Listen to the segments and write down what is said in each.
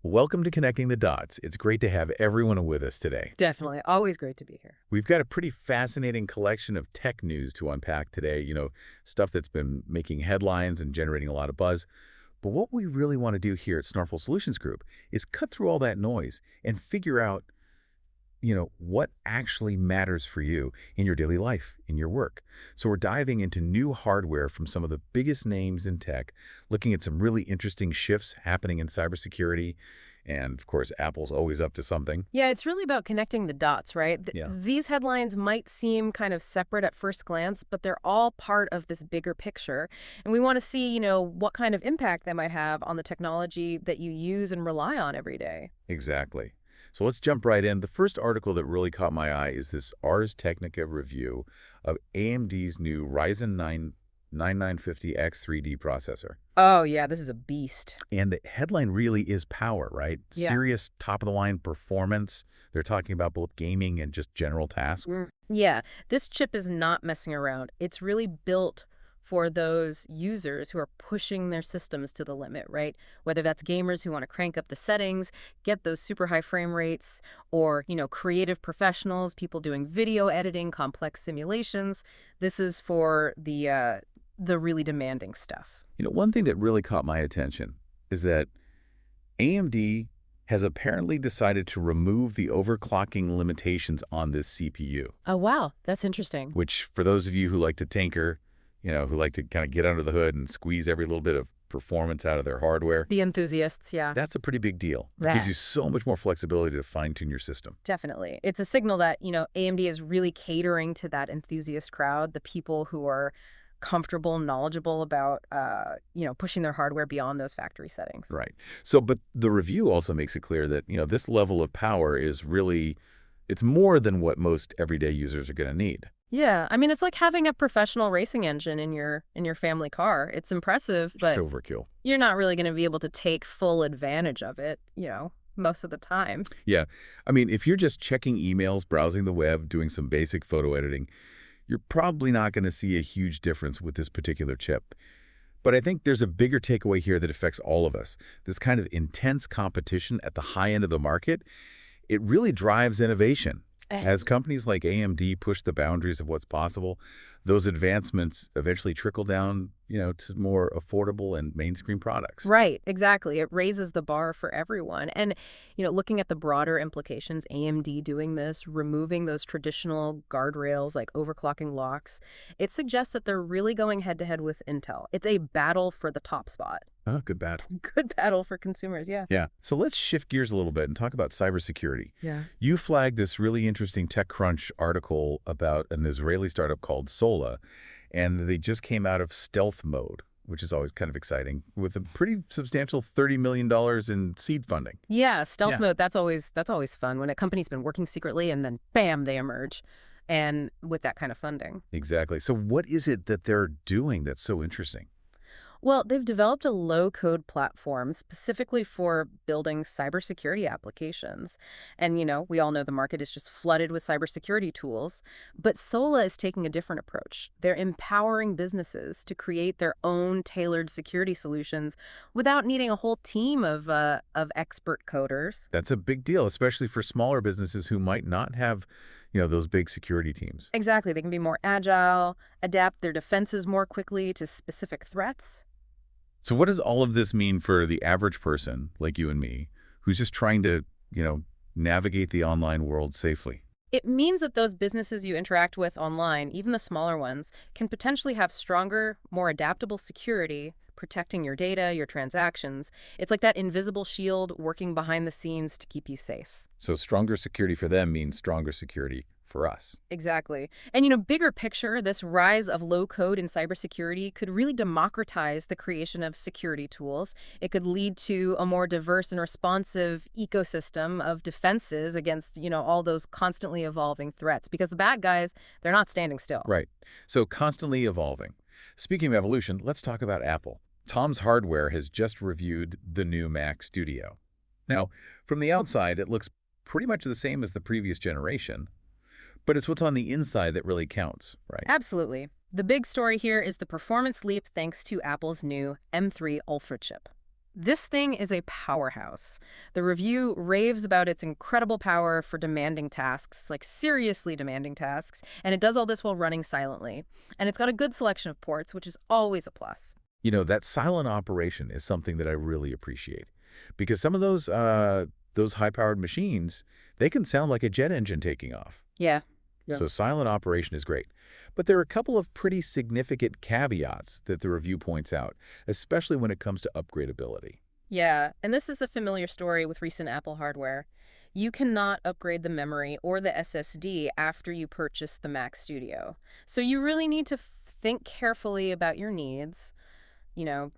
Welcome to Connecting the Dots. It's great to have everyone with us today. Definitely. Always great to be here. We've got a pretty fascinating collection of tech news to unpack today, stuff that's been making headlines and generating a lot of buzz. But what we really want to do here at Snarful Solutions Group is cut through all that noise and figure out, what actually matters for you in your daily life, in your work. So we're diving into new hardware from some of the biggest names in tech, looking at some really interesting shifts happening in cybersecurity. And of course, Apple's always up to something. Yeah, it's really about connecting the dots, right? Yeah. These headlines might seem kind of separate at first glance, but they're all part of this bigger picture. And we want to see, what kind of impact they might have on the technology that you use and rely on every day. Exactly. So let's jump right in. The first article that really caught my eye is this Ars Technica review of AMD's new Ryzen 9 9950X 3D processor. Oh, yeah, this is a beast. And the headline really is power, right? Yeah. Serious top-of-the-line performance. They're talking about both gaming and just general tasks. Yeah, this chip is not messing around. It's really built for those users who are pushing their systems to the limit, right? Whether that's gamers who want to crank up the settings, get those super high frame rates, or, creative professionals, people doing video editing, complex simulations. This is for the really demanding stuff. One thing that really caught my attention is that AMD has apparently decided to remove the overclocking limitations on this CPU, Oh, wow. That's interesting. which for those of you who like to tinker, who like to kind of get under the hood and squeeze every little bit of performance out of their hardware, The enthusiasts, yeah. that's a pretty big deal. It That. gives you so much more flexibility to fine-tune your system. Definitely. It's a signal that, AMD is really catering to that enthusiast crowd, the people who are comfortable, knowledgeable about, pushing their hardware beyond those factory settings. Right. So, but the review also makes it clear that, this level of power is really, it's more than what most everyday users are going to need. Yeah, I mean, it's like having a professional racing engine in your family car. It's impressive, It's but overkill. you're not really going to be able to take full advantage of it, most of the time. Yeah. I mean, if you're just checking emails, browsing the web, doing some basic photo editing, you're probably not going to see a huge difference with this particular chip. But I think there's a bigger takeaway here that affects all of us. This kind of intense competition at the high end of the market, it really drives innovation. As companies like AMD push the boundaries of what's possible, those advancements eventually trickle down, to more affordable and mainstream products. Right, exactly. It raises the bar for everyone. And, looking at the broader implications, AMD doing this, removing those traditional guardrails like overclocking locks, it suggests that they're really going head to head with Intel. It's a battle for the top spot. Oh, good battle. Good battle for consumers, yeah. Yeah. So let's shift gears a little bit and talk about cybersecurity. Yeah. You flagged this really interesting TechCrunch article about an Israeli startup called Sola, and they just came out of stealth mode, which is always kind of exciting, with a pretty substantial $30 million in seed funding. Yeah, stealth Yeah. mode, that's always fun when a company's been working secretly and then bam, they emerge. And with that kind of funding. Exactly. So what is it that they're doing that's so interesting? Well, they've developed a low-code platform specifically for building cybersecurity applications. And, we all know the market is just flooded with cybersecurity tools, but Sola is taking a different approach. They're empowering businesses to create their own tailored security solutions without needing a whole team of expert coders. That's a big deal, especially for smaller businesses who might not have, those big security teams. Exactly. They can be more agile, adapt their defenses more quickly to specific threats. So what does all of this mean for the average person like you and me who's just trying to, navigate the online world safely? It means that those businesses you interact with online, even the smaller ones, can potentially have stronger, more adaptable security, protecting your data, your transactions. It's like that invisible shield working behind the scenes to keep you safe. So stronger security for them means stronger security for us. Exactly. And, bigger picture, this rise of low code in cybersecurity could really democratize the creation of security tools. It could lead to a more diverse and responsive ecosystem of defenses against, all those constantly evolving threats. Because the bad guys, they're not standing still. Right. So constantly evolving. Speaking of evolution, let's talk about Apple. Tom's Hardware has just reviewed the new Mac Studio. Now, from the outside, it looks pretty much the same as the previous generation, but it's what's on the inside that really counts, right? Absolutely. The big story here is the performance leap thanks to Apple's new M3 Ultra chip. This thing is a powerhouse. The review raves about its incredible power for demanding tasks, like seriously demanding tasks, and it does all this while running silently. And it's got a good selection of ports, which is always a plus. That silent operation is something that I really appreciate because some of those high-powered machines, they can sound like a jet engine taking off. Yeah. Yeah. So silent operation is great. But there are a couple of pretty significant caveats that the review points out, especially when it comes to upgradability. Yeah, and this is a familiar story with recent Apple hardware. You cannot upgrade the memory or the SSD after you purchase the Mac Studio. So you really need to think carefully about your needs.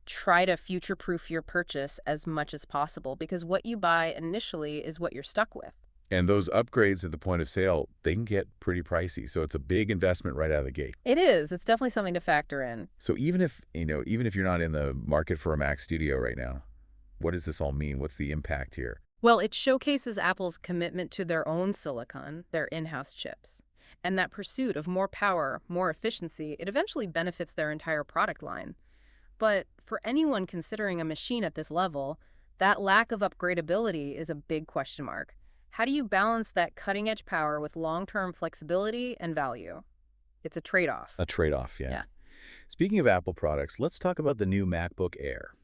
Try to future-proof your purchase as much as possible because what you buy initially is what you're stuck with. And those upgrades at the point of sale, they can get pretty pricey. So it's a big investment right out of the gate. It is. It's definitely something to factor in. So even if you're not in the market for a Mac Studio right now, what does this all mean? What's the impact here? Well, it showcases Apple's commitment to their own silicon, their in-house chips. And that pursuit of more power, more efficiency, it eventually benefits their entire product line. But for anyone considering a machine at this level, that lack of upgradability is a big question mark. How do you balance that cutting-edge power with long-term flexibility and value? It's a trade-off. A trade-off, yeah. Yeah. Speaking of Apple products, let's talk about the new MacBook Air.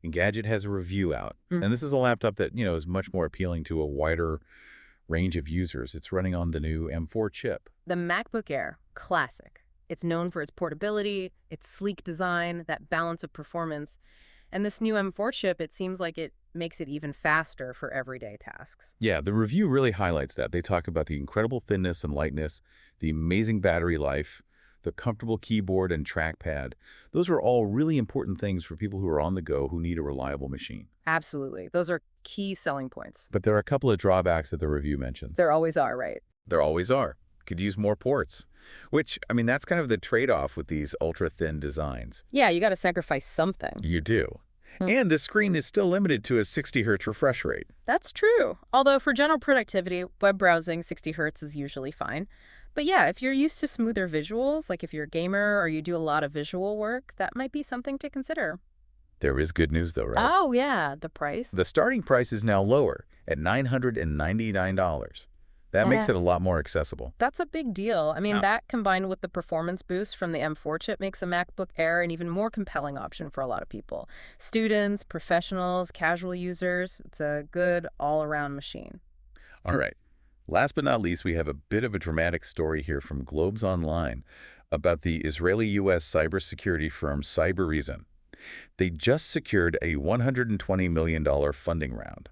Engadget has a review out, and this is a laptop that, is much more appealing to a wider range of users. It's running on the new M4 chip. The MacBook Air, classic. It's known for its portability, its sleek design, that balance of performance. And this new M4 chip, it seems like it makes it even faster for everyday tasks. Yeah, the review really highlights that. They talk about the incredible thinness and lightness, the amazing battery life, the comfortable keyboard and trackpad. Those are all really important things for people who are on the go who need a reliable machine. Absolutely. Those are key selling points. But there are a couple of drawbacks that the review mentions. There always are, right? There always are. Could use more ports, which, that's kind of the trade-off with these ultra-thin designs. Yeah, you got to sacrifice something. You do. And the screen is still limited to a 60 hertz refresh rate. That's true. Although for general productivity, web browsing, 60 hertz is usually fine. But yeah, if you're used to smoother visuals, like if you're a gamer or you do a lot of visual work, that might be something to consider. There is good news, though, right? Oh, yeah, the price. The starting price is now lower at $999. That makes it a lot more accessible. That's a big deal. That combined with the performance boost from the M4 chip makes a MacBook Air an even more compelling option for a lot of people. Students, professionals, casual users, it's a good all-around machine. All right. Last but not least, we have a bit of a dramatic story here from Globes Online about the Israeli-U.S. cybersecurity firm Cybereason. They just secured a $120 million funding round,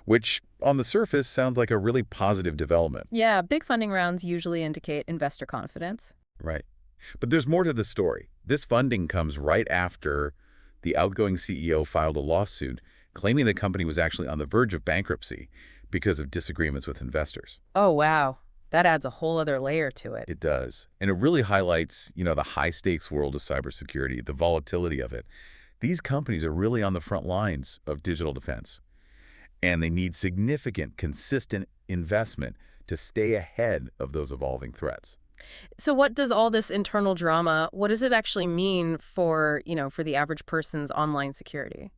which on the surface sounds like a really positive development. Yeah, big funding rounds usually indicate investor confidence. Right. But there's more to the story. This funding comes right after the outgoing CEO filed a lawsuit claiming the company was actually on the verge of bankruptcy because of disagreements with investors. Oh, wow. That adds a whole other layer to it. It does. And it really highlights, the high-stakes world of cybersecurity, the volatility of it. These companies are really on the front lines of digital defense. And they need significant, consistent investment to stay ahead of those evolving threats. So what does all this internal drama, what does it actually mean for the average person's online security?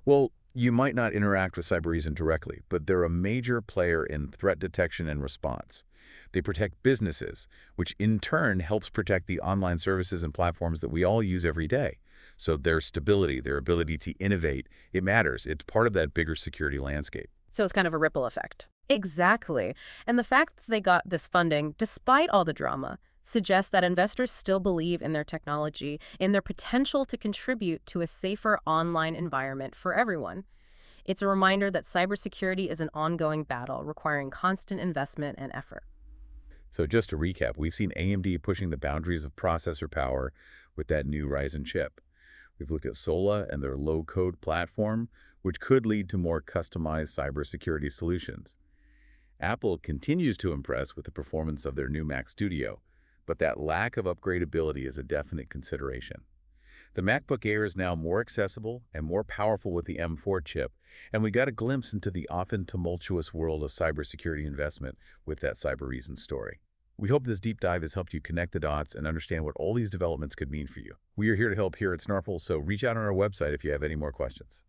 Well, you might not interact with Cybereason directly, but they're a major player in threat detection and response. They protect businesses, which in turn helps protect the online services and platforms that we all use every day. So their stability, their ability to innovate, it matters. It's part of that bigger security landscape. So it's kind of a ripple effect. Exactly. And the fact that they got this funding, despite all the drama, suggests that investors still believe in their technology, in their potential to contribute to a safer online environment for everyone. It's a reminder that cybersecurity is an ongoing battle requiring constant investment and effort. So just to recap, we've seen AMD pushing the boundaries of processor power with that new Ryzen chip. We've looked at Sola and their low-code platform, which could lead to more customized cybersecurity solutions. Apple continues to impress with the performance of their new Mac Studio, but that lack of upgradability is a definite consideration. The MacBook Air is now more accessible and more powerful with the M4 chip, and we got a glimpse into the often tumultuous world of cybersecurity investment with that Cybereason story. We hope this deep dive has helped you connect the dots and understand what all these developments could mean for you. We are here to help here at Snarful, so reach out on our website if you have any more questions.